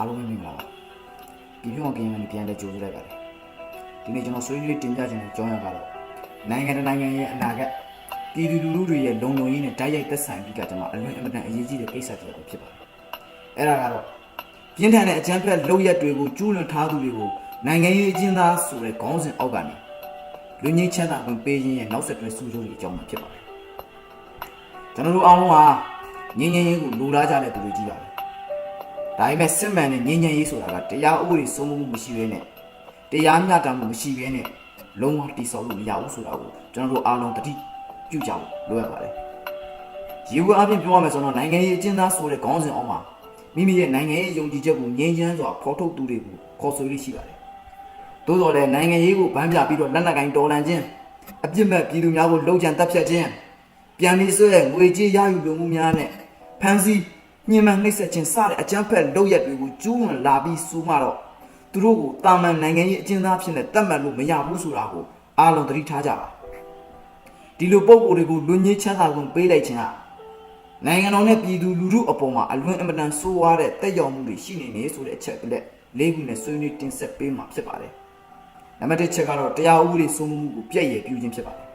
အားလုံးပဲမင်္ဂလာပါဒီပြောင်းကင်းရနေပြန်တဲ့ကြိုးလိုက်ပါတယ်ဒီနေ့ကျွန်တော်ဆွေးနွေးတင်ပြခြင်းနဲ့ကြောင်းရကတော့နိုင်ငံရဲ့အနာဂတ်ပြည်သူလူထုတွေရဲ့လုံခြုံရေးနဲ့တိုက်ရိုက်သက်ဆိုင်ပြီးကကျွန်တော်အလွန်အမတန်အရေးကြီးတဲ့ကိစ္စတစ်ခုဖြစ်ပါတယ်အဲ့ဒါကတော့ပြင်းထန်တဲ့အကြမ်းဖက်လုပ်ရက်တွေကိုကျူးလွန်ထားသူတွေကိုနိုင်ငံရေးအကျဉ်းသားဆိုတဲ့ခေါင်းစဉ်အောက်ကနေလူငင်းချမ်းသာခွင့်ပေးခြင်းရဲ့နောက်ဆက်တွဲစူးစိုက်ရေးအကြောင်းဖြစ်ပါတယ်ကျွန်တော်တို့အားလုံးဟာငြိမ်းချမ်းရေးကိုလိုလားကြတဲ့သူတွေကြီးပါပဲဒါပေမဲ့စစ်မှန်တဲ့ငြိမ်းချမ်းရေးဆိုတာကတရားဥပဒေစိုးမိုးမှုမရှိဘဲနဲ့တရားမျှတမှုမရှိဘဲနဲ့လုံးဝတည်ဆောက်လို့မရဘူးဆိုတာကိုကျွန်တော်တို့အားလုံးသတိပြုကြဖို့လိုအပ်ပါတယ်ရေဝအပြင်ပြောရမယ်ဆိုတော့နိုင်ငံရေးအကျဉ်းသားဆိုတဲ့ခေါင်းစဉ်အောက်မှာမိမိရဲ့နိုင်ငံရေးယုံကြည်ချက်ကိုငြိမ်းချမ်းစွာဖော်ထုတ်သူတွေကိုခေါ်ဆိုရရှိပါတယ်သို့တော်လည်းနိုင်ငံရေးကိုဗန်းပြပြီးတော့လက်နက်ကင်တော်လှန်ခြင်းအပြစ်မဲ့ပြည်သူများကိုလှုပ်ကြံတပ်ဖြတ်ခြင်းပြန်ပြီးဆွဲငွေကြေးရယူလိုမှုများနဲ့ဖမ်းဆီးညှဉ်းပန်းနှိပ်စက်ခြင်းစတဲ့အကြမ်းဖက်လုပ်ရက်တွေကိုကျူးလွန်လာပြီးဆိုမှတော့သူတို့ကိုတာမန်နိုင်ငံရေးအကျဉ်းသားဖြစ်နေတတ်မှတ်လို့မရဘူးဆိုတာကိုအားလုံးသတိထားကြပါဒီလိုပုံကိုယ်တွေကိုလူငင်းချမ်းသာခွင့်ပေးလိုက်ခြင်းဟာနိုင်ငံတော်နဲ့ပြည်သူလူထုအပေါ်မှာအလွန်အမတန်ဆိုးဝါးတဲ့တက်ရောက်မှုတွေရှိနေနေဆိုတဲ့အချက်လက်လေးခုနဲ့ဆွေးနွေးတင်ဆက်ပေးမှာဖြစ်ပါတယ်နံပါတ်1ချက်ကတော့တရားဥပဒေစိုးမိုးမှုကိုပြည့်ရည်ပြုခြင်းဖြစ်ပါတယ်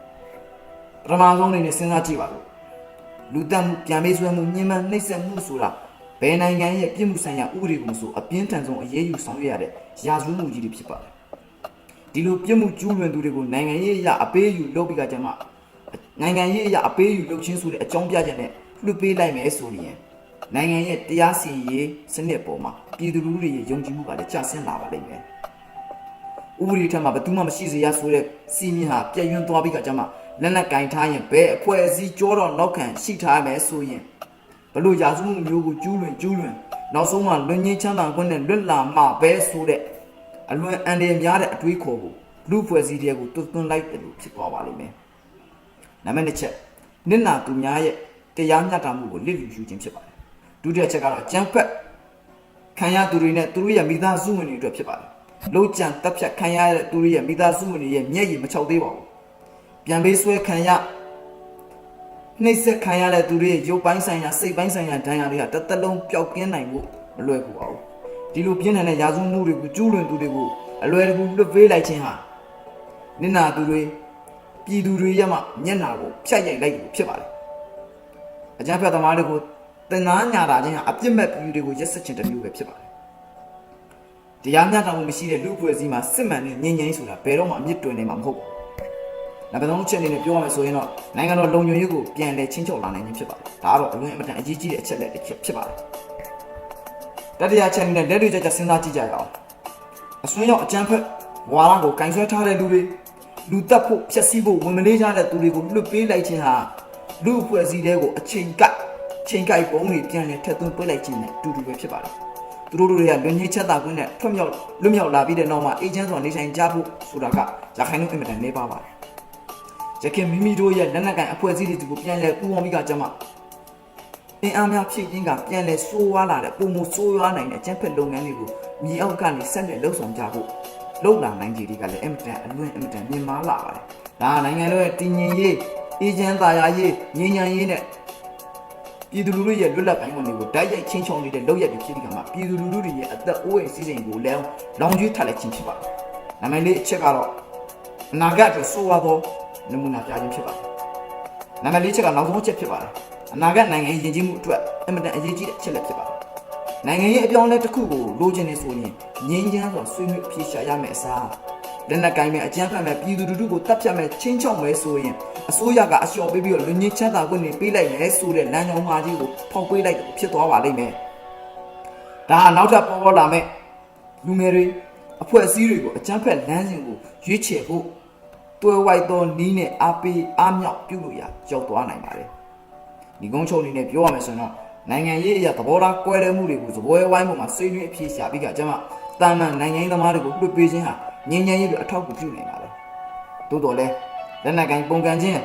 ပထမဆုံးအနေနဲ့စဉ်းစားကြည့်ပါလို့လူတက်မှုပြန်ပေးဆွဲမှုညှဉ်းပန်းနှိပ်စက်မှုဆိုတာဘယ်နိုင်ငံရဲ့ပြည်မှုဆိုင်ရာဥပဒေကိုဆိုအပြင်းထန်ဆုံးအရေးယူဆောင်ရွက်ရတဲ့ရာဇဝတ်မှုကြီးတွေဖြစ်ပါတယ်ဒီလိုပြည်မှုကျူးလွန်သူတွေကိုနိုင်ငံရေးအရာအပေးယူလုပ်ပြီးကကြမှာနိုင်ငံရေးအရာအပေးယူလုပ်ချင်းဆိုတဲ့အကြောင်းပြချက်နဲ့လွှတ်ပေးလိုက်မယ်ဆိုရင်နိုင်ငံရဲ့တရားစီရင်ရေးစနစ်ပေါ်မှာပြည်သူလူထုတွေရဲ့ယုံကြည်မှုကလည်းကျဆင်းလာပါလိမ့်မယ်ဥပဒေထက်မှာဘယ်သူမှမရှိစေရဆိုတဲ့စီမင်းဟာပြည့်ရွံ့သွားပြီးကကြမှာလက်နက်ကင်ထားရင်ဘယ်အဖွဲ့အစည်းကြောတော့နောက်ခံရှိထားမယ်ဆိုရင်ဘလို့ရာဇဝတ်မှုမျိုးကိုကျူးလွန်နောက်ဆုံးမှလွန်ငင်းချမ်းသာခွင့်နဲ့လွတ်လာမှပဲဆိုတဲ့အလွန်အန္တရာယ်များတဲ့အတွေးခေါ်ကိုလူဖွဲ့စည်းတွေကိုတွန်းလိုက်တယ်လို့ဖြစ်သွားပါလိမ့်မယ်။နံပါတ်2ချက်နစ်နာသူများရဲ့တရားမျှတမှုကိုလစ်လျူရှုခြင်းဖြစ်ပါတယ်။ဒုတိယချက်ကတော့ကြမ်းဖက်ခံရသူတွေနဲ့သူတို့ရဲ့မိသားစုဝင်တွေအတွက်ဖြစ်ပါတယ်။လုံးကြံတပ်ဖြတ်ခံရတဲ့သူတွေရဲ့မိသားစုဝင်တွေရဲ့မျက်ရည်မချောက်သေးပါဘူး။ပြန်ပေးဆွဲခံရနှိပ်စက်ခံရတဲ့သူတွေရဲ့ရုပ်ပိုင်းဆိုင်ရာစိတ်ပိုင်းဆိုင်ရာဒဏ်ရာတွေကတစ်သက်လုံးပျောက်ကင်းနိုင်ဖို့မလွယ်ဘူးပါဘူးဒီလိုပြင်းထန်တဲ့ရာဇဝတ်မှုတွေကိုကျူးလွန်သူတွေကိုအလွယ်တကူလွတ်ပေးလိုက်ခြင်းဟာနစ်နာသူတွေပြည်သူတွေရဲ့မှမျက်နှာကိုဖြတ်ရိုက်လိုက်လို့ဖြစ်ပါတယ်အကြမ်းဖက်သမားတွေကိုတင်နာညာတာချင်းဟာအပြစ်မဲ့ပြည်သူတွေကိုရက်စက်ခြင်းတစ်မျိုးပဲဖြစ်ပါတယ်တရားမျှတမှုမရှိတဲ့လူအဖွဲ့အစည်းမှာစစ်မှန်တဲ့ငြိမ်းချမ်းရေးဆိုတာဘယ်တော့မှအမြင့်တွင်နေမှာမဟုတ်ဘူးနံပါတ်3ချက်အနေနဲ့ပြောရမယ်ဆိုရင်တော့နိုင်ငံတော်လုံခြုံရေးကိုပြန်လည်ချင်းချုပ်လာနိုင်ခြင်းဖြစ်ပါတယ်ဒါကတော့အလွန်အမတန်အရေးကြီးတဲ့အချက်လက်တစ်ချက်ဖြစ်ပါတယ်တတိယချက်အနေနဲ့လက်တွေ့ကျကျစဉ်းစားကြည့်ကြရအောင်အစွန်းရောက်အကြမ်းဖက်ဝါဒကိုကင်ဆွဲထားတဲ့လူတွေလူတက်ဖို့ဖျက်ဆီးဖို့ဝင်မလေးကြတဲ့သူတွေကိုလွတ်ပေးလိုက်ခြင်းဟာလူအဖွဲ့အစည်းတွေကိုအချိန်ကိုက်ပုံတွေပြန်လည်ထပ်သွင်းပေးလိုက်ခြင်းနဲ့အတူတူပဲဖြစ်ပါတယ်သူတို့တွေကလွန်ငင်းချက်တာခွင့်နဲ့လွတ်မြောက်လာပြီးတဲ့နောက်မှာအေဂျင့်စွာနေထိုင်ကြဖို့ဆိုတာကရခိုင်လူအင်မတန်နေပါပါတယ်ရခင်မိမိတို့ရဲ့လက်နက်ကင်အဖွဲ့အစည်းတွေကိုပြန်လည်ပူးပေါင်းပြီးကကြမှာအင်အားများဖြည့်ခြင်းကပြန်လည်ဆိုးဝါးလာတဲ့ပုံမဆိုးရွားနိုင်တဲ့အကျန်းဖက်လုပ်ငန်းတွေကိုမြေအောက်ကနေဆက်လက်လှုပ်ဆောင်ကြဖို့လှုပ်လာနိုင်ကြတွေကလည်းအင်မတန်မြင့်မားလာပါတယ်။ဒါနိုင်ငံတော်ရဲ့တည်ငြိမ်ရေးအေဂျင့်သားရရေးငြိမ်းချမ်းရေးနဲ့ပြည်သူလူထုရဲ့လွတ်လပ်ပိုင်းတွေကိုတိုက်ရိုက်ချင်းချောင်းနေတဲ့လုပ်ရက်တွေဖြစ်ပြီးကမှပြည်သူလူထုတွေရဲ့အသက်အိုးအိမ်စီးစိမ်ကိုလည်းလောင်ကျွေးထပ်လိုက်ခြင်းဖြစ်ပါတယ်။နာမည်လေးအချက်ကတော့အနာဂတ်အတွက်ဆိုးဝါးသောနမူနာပြခြင်းဖြစ်ပါတယ်။နံပါတ်4ချက်ကနောက်ဆုံးချက်ဖြစ်ပါတယ်။အနာဂတ်နိုင်ငံရေးယဉ်ကျေးမှုအတွက်အင်မတန်အရေးကြီးတဲ့အချက်လက်ဖြစ်ပါတယ်။နိုင်ငံရေးအပြောင်းအလဲတစ်ခုကိုလိုချင်နေဆိုရင်ငြိမ်းချမ်းစွာဆွေးနွေးအဖြေရှာရမယ့်အစားလက်နက်ကိုင်မဲ့အကြမ်းဖက်မဲ့ပြည်သူလူထုကိုတပ်ဖြတ်မဲ့ချင်းချောက်မဲ့ဆိုရင်အစိုးရကအလျှော့ပေးပြီးတော့လူငင်းချမ်းသာခွင့်တွေပေးလိုက်မယ်ဆိုတဲ့လမ်းကြောင်းမှာကြီးကိုဖောက်ပေးလိုက်လို့ဖြစ်သွားပါလိမ့်မယ်။ဒါကနောက်ထပ်ပေါ်လာမဲ့လူငယ်တွေအဖွဲ့အစည်းတွေကိုအကြမ်းဖက်လမ်းစဉ်ကိုရွေးချယ်ဖို့တွဲဝိုက်သောနီးနဲ့အားမြောက်ပြုလို့ရောက်သွားနိုင်ပါတယ်။ဒီကုန်းချုပ်အနေနဲ့ပြောရမယ်ဆိုရင်တော့နိုင်ငံရေးအရာသဘောထားကွဲတဲ့မှုတွေကိုသဘောဝိုင်းပေါ်မှာဆွေးနွေးအဖြေရှာပြီးကကျွန်မတာမန်နိုင်ငံရေးသမားတွေကိုလွှတ်ပေးခြင်းဟာငြိမ်းချမ်းရေးလိုအထောက်အကူပြုနိုင်ပါတယ်။သို့တော်လည်းလက်နက်ကိုင်ပုံကန်ခြင်း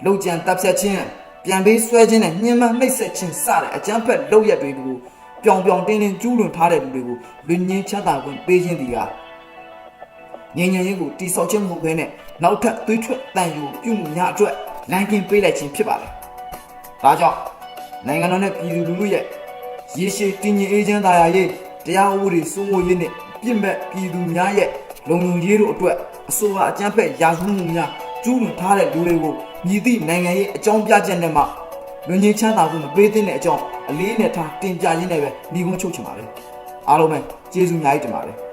လုံခြံတပ်ဖြတ်ခြင်းပြန်ပေးဆွဲခြင်းနဲ့ညှဉ်းပန်းနှိပ်စက်ခြင်းစတဲ့အကြမ်းဖက်လုပ်ရက်တွေကိုပြောင်တင်းကျူးလွန်ထားတဲ့လူတွေကိုလူငင်းချမ်းသာခွင့်ပေးခြင်းဒီကငြိမ်းချမ်းရေးကိုတိဆောက်ခြင်းမဟုတ်ဘဲနဲ့နောက်ထပ်သွေးထွက်တန်ယူပြုမှုများအတွက်လမ်းကင်းပေးလိုက်ခြင်းဖြစ်ပါတယ်။ဒါကြောင့်နိုင်ငံတော်နဲ့ပြည်သူလူထုရဲ့ရေရှည်တည်ငြိမ်အေးချမ်းသာယာရေး တရားဥပဒေစိုးမိုးရေးနဲ့ပြည်မဲ့ပြည်သူများရဲ့လုံခြုံရေးတို့အတွက်အဆိုပါအကြမ်းဖက်ရာဇဝတ်မှုများကျူးလွန်ထားတဲ့လူတွေကိုမြည်သည့်နိုင်ငံရေးအကြောင်းပြချက်နဲ့မှလွန်ငင်းချမ်းသာမှုမပေးသင့်တဲ့အကြောင်းအလေးနဲ့ထားတင်ပြရင်းနဲ့ပဲညီကုန်းချုပ်ချင်ပါလေအားလုံးပဲကျေးဇူးများကြီးတင်ပါတယ်